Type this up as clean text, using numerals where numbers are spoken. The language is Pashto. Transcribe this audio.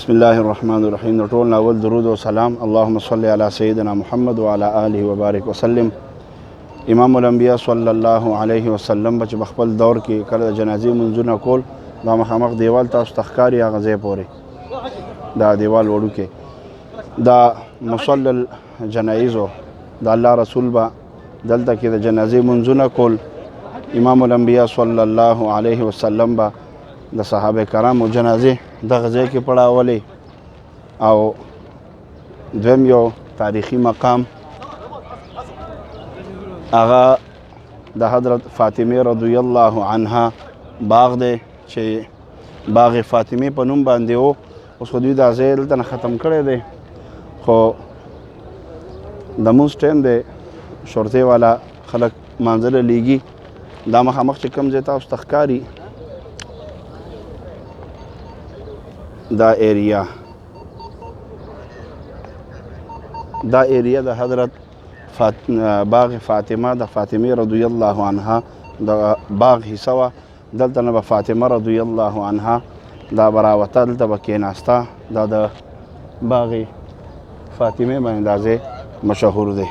بسم الله الرحمن الرحیم. د ټول اول درود او سلام اللهم صل علی سیدنا محمد وعلى آله وبارک وسلم. امام الانبیاء صلی الله علیه وسلم بچ بخپل دور کې کله جنازې منځونه کول دا مخامخ دیوال تاسو تخکاری هغه ځای پورې دا دیوال وړو کې دا مصلی الجنایزو د الله رسول با دلته کې د جنازې منځونه کول. امام الانبیاء صلی الله علیه وسلم با د صحابه کرامو جنازې دغه ځای کې پړاولې او دویم یو تاریخي مقام هغه د حضرت فاطمه رضی الله عنها باغ دی چې باغ فاطمه په نوم باندې و. اوس خو دوی دا ځای دلته نه ختم کړی دی خو د مونځ ټایم دی شرطې والا خلک مانځله لیږي. دا مخامخ چې کوم ځای تاسو ته ښکاري دا ایریا د حضرت باغ فاطمه د فاطمه رضی الله عنها د باغ حصه وه. دلته نه به فاطمه رضی الله عنها دا به راوته دلته به کېناسته. دا د باغ فاطمه باندې دا ځای مشهور دی.